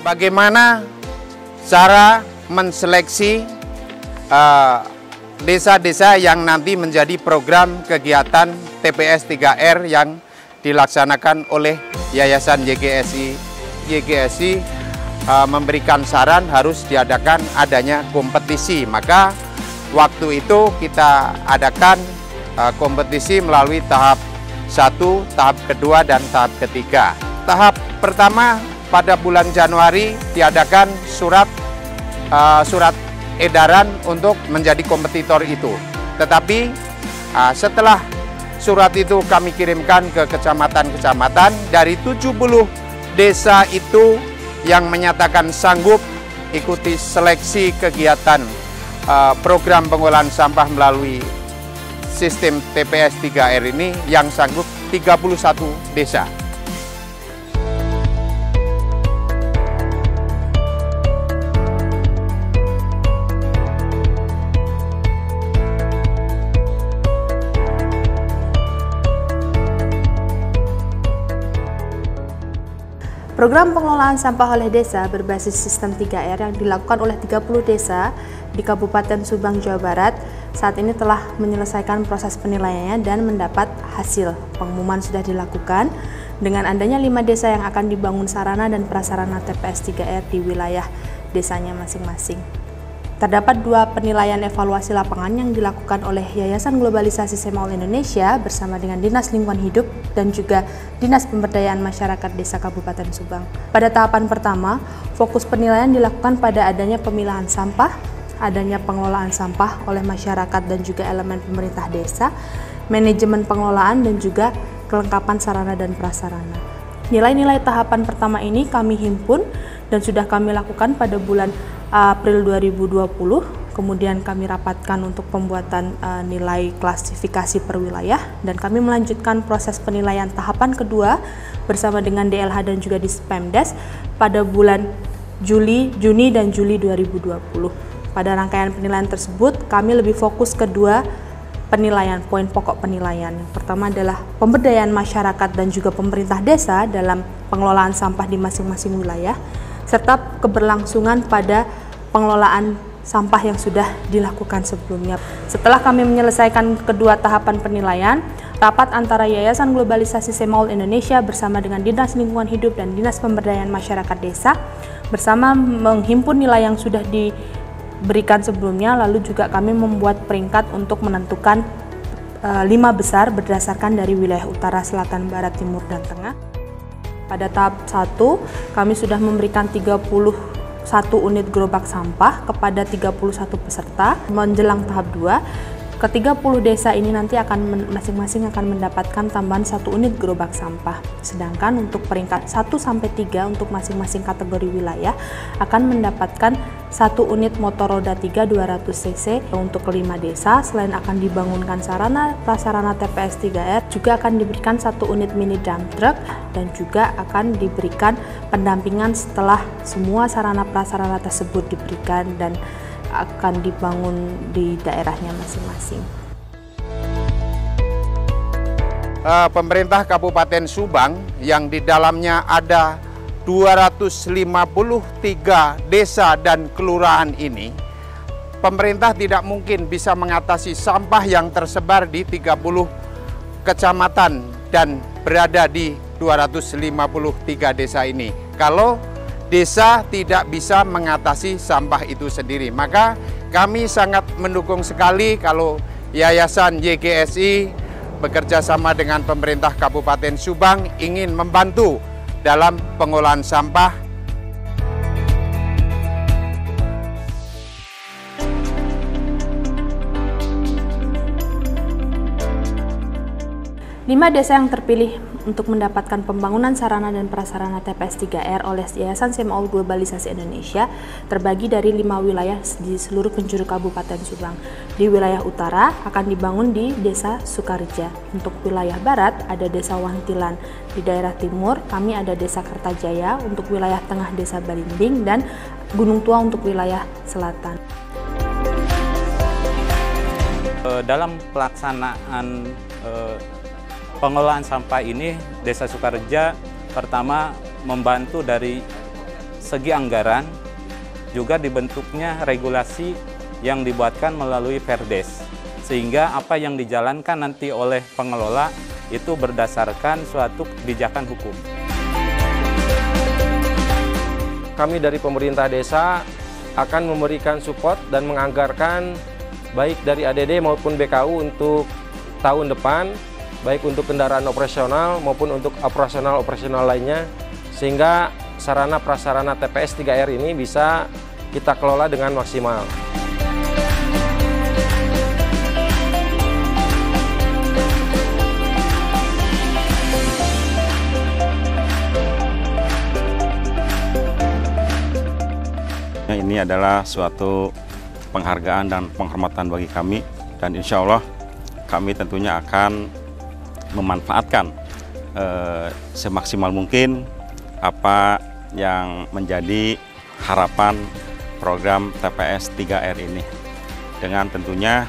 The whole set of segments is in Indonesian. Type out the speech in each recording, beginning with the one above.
Bagaimana cara menseleksi desa-desa yang nanti menjadi program kegiatan TPS 3R yang dilaksanakan oleh Yayasan YGSI memberikan saran harus diadakan adanya kompetisi. Maka waktu itu kita adakan kompetisi melalui tahap 1, tahap kedua, dan tahap ketiga. Tahap pertama pada bulan Januari diadakan surat edaran untuk menjadi kompetitor itu. Tetapi setelah surat itu kami kirimkan ke kecamatan-kecamatan, dari 70 desa itu yang menyatakan sanggup ikuti seleksi kegiatan program pengolahan sampah melalui sistem TPS 3R ini, yang sanggup 31 desa. Program pengelolaan sampah oleh desa berbasis sistem 3R yang dilakukan oleh 30 desa di Kabupaten Subang, Jawa Barat saat ini telah menyelesaikan proses penilaiannya dan mendapat hasil. Pengumuman sudah dilakukan dengan adanya 5 desa yang akan dibangun sarana dan prasarana TPS 3R di wilayah desanya masing-masing. Terdapat 2 penilaian evaluasi lapangan yang dilakukan oleh Yayasan Globalisasi Semaul Indonesia bersama dengan Dinas Lingkungan Hidup dan juga Dinas Pemberdayaan Masyarakat Desa Kabupaten Subang. Pada tahapan pertama, fokus penilaian dilakukan pada adanya pemilahan sampah, adanya pengelolaan sampah oleh masyarakat dan juga elemen pemerintah desa, manajemen pengelolaan, dan juga kelengkapan sarana dan prasarana. Nilai-nilai tahapan pertama ini kami himpun dan sudah kami lakukan pada bulan April 2020, kemudian kami rapatkan untuk pembuatan nilai klasifikasi per wilayah, dan kami melanjutkan proses penilaian tahapan kedua bersama dengan DLH dan juga Dispemdes pada bulan Juni dan Juli 2020. Pada rangkaian penilaian tersebut, kami lebih fokus ke 2 penilaian, poin pokok penilaian. Yang pertama adalah pemberdayaan masyarakat dan juga pemerintah desa dalam pengelolaan sampah di masing-masing wilayah, serta keberlangsungan pada pengelolaan sampah yang sudah dilakukan sebelumnya. Setelah kami menyelesaikan kedua tahapan penilaian, rapat antara Yayasan Globalisasi Semaul Indonesia bersama dengan Dinas Lingkungan Hidup dan Dinas Pemberdayaan Masyarakat Desa bersama menghimpun nilai yang sudah diberikan sebelumnya, lalu juga kami membuat peringkat untuk menentukan 5 besar berdasarkan dari wilayah utara, selatan, barat, timur, dan tengah. Pada tahap 1, kami sudah memberikan 31 unit gerobak sampah kepada 31 peserta. Menjelang tahap 2, ke-30 desa ini nanti masing-masing akan mendapatkan tambahan 1 unit gerobak sampah. Sedangkan untuk peringkat 1-3 untuk masing-masing kategori wilayah akan mendapatkan 1 unit motor roda 3 200 cc. Untuk ke-5 desa, selain akan dibangunkan sarana prasarana TPS 3R, juga akan diberikan 1 unit mini dump truck dan juga akan diberikan pendampingan setelah semua sarana prasarana tersebut diberikan dan akan dibangun di daerahnya masing-masing. Pemerintah Kabupaten Subang yang di dalamnya ada 253 desa dan kelurahan ini, pemerintah tidak mungkin bisa mengatasi sampah yang tersebar di 30 kecamatan dan berada di 253 desa ini kalau desa tidak bisa mengatasi sampah itu sendiri. Maka kami sangat mendukung sekali kalau Yayasan YGSI bekerja sama dengan pemerintah Kabupaten Subang ingin membantu dalam pengolahan sampah. Lima desa yang terpilih untuk mendapatkan pembangunan sarana dan prasarana TPS 3R oleh Yayasan Semaul Globalisasi Indonesia terbagi dari 5 wilayah di seluruh penjuru Kabupaten Subang. Di wilayah utara akan dibangun di Desa Sukareja. Untuk wilayah barat ada Desa Wantilan. Di daerah timur kami ada Desa Kertajaya, untuk wilayah tengah Desa Balimbing, dan Gunung Tua untuk wilayah selatan. Dalam pelaksanaan pengelolaan sampah ini, Desa Sukareja pertama membantu dari segi anggaran, juga dibentuknya regulasi yang dibuatkan melalui Perdes, sehingga apa yang dijalankan nanti oleh pengelola itu berdasarkan suatu kebijakan hukum. Kami dari pemerintah desa akan memberikan support dan menganggarkan baik dari ADD maupun BKU untuk tahun depan, baik untuk kendaraan operasional maupun untuk operasional lainnya, sehingga sarana prasarana TPS 3R ini bisa kita kelola dengan maksimal. Ini adalah suatu penghargaan dan penghormatan bagi kami, dan insya Allah kami tentunya akan memanfaatkan semaksimal mungkin apa yang menjadi harapan program TPS 3R ini. Dengan tentunya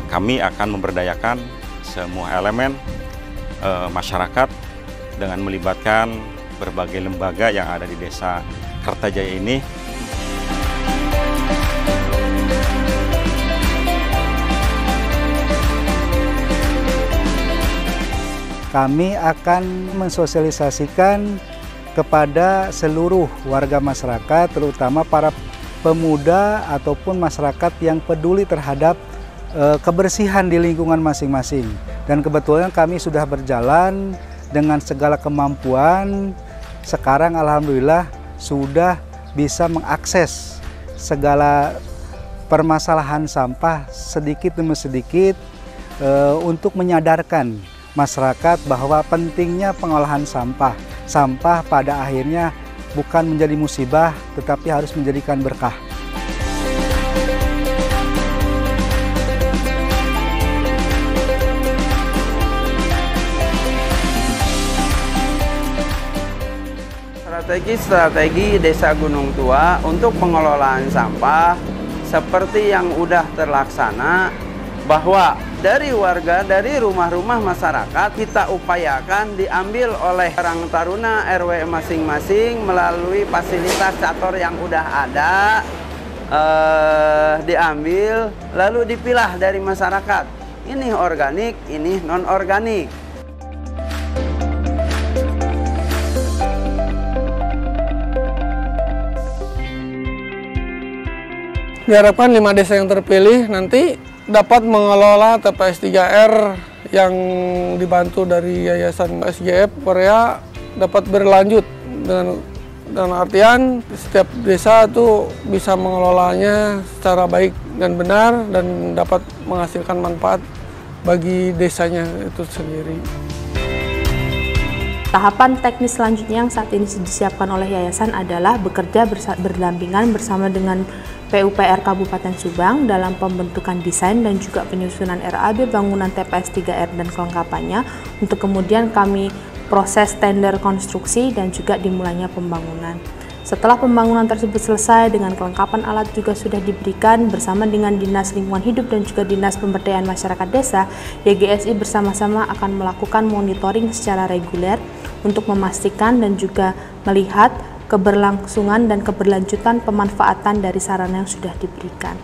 kami akan memberdayakan semua elemen masyarakat dengan melibatkan berbagai lembaga yang ada di Desa Kertajaya ini. Kami akan mensosialisasikan kepada seluruh warga masyarakat, terutama para pemuda ataupun masyarakat yang peduli terhadap kebersihan di lingkungan masing-masing. Dan kebetulan kami sudah berjalan dengan segala kemampuan. Sekarang alhamdulillah sudah bisa mengakses segala permasalahan sampah sedikit demi sedikit untuk menyadarkan masyarakat bahwa pentingnya pengolahan sampah. Sampah pada akhirnya bukan menjadi musibah, tetapi harus menjadikan berkah. Strategi Desa Gunung Tua untuk pengelolaan sampah seperti yang udah terlaksana, bahwa dari warga, dari rumah-rumah masyarakat kita upayakan diambil oleh Karang Taruna RW masing-masing melalui fasilitas cator yang udah ada, diambil lalu dipilah dari masyarakat. Ini organik, ini non-organik. Diharapkan 5 desa yang terpilih nanti dapat mengelola TPS 3R yang dibantu dari Yayasan SGF Korea dapat berlanjut dengan artian setiap desa itu bisa mengelolanya secara baik dan benar dan dapat menghasilkan manfaat bagi desanya itu sendiri. Tahapan teknis selanjutnya yang saat ini disiapkan oleh Yayasan adalah bekerja berdampingan bersama dengan PUPR Kabupaten Subang dalam pembentukan desain dan juga penyusunan RAB bangunan TPS 3R dan kelengkapannya untuk kemudian kami proses tender konstruksi dan juga dimulainya pembangunan. Setelah pembangunan tersebut selesai dengan kelengkapan alat juga sudah diberikan bersama dengan Dinas Lingkungan Hidup dan juga Dinas Pemberdayaan Masyarakat Desa, YGSI bersama-sama akan melakukan monitoring secara reguler untuk memastikan dan juga melihat keberlangsungan dan keberlanjutan pemanfaatan dari sarana yang sudah diberikan.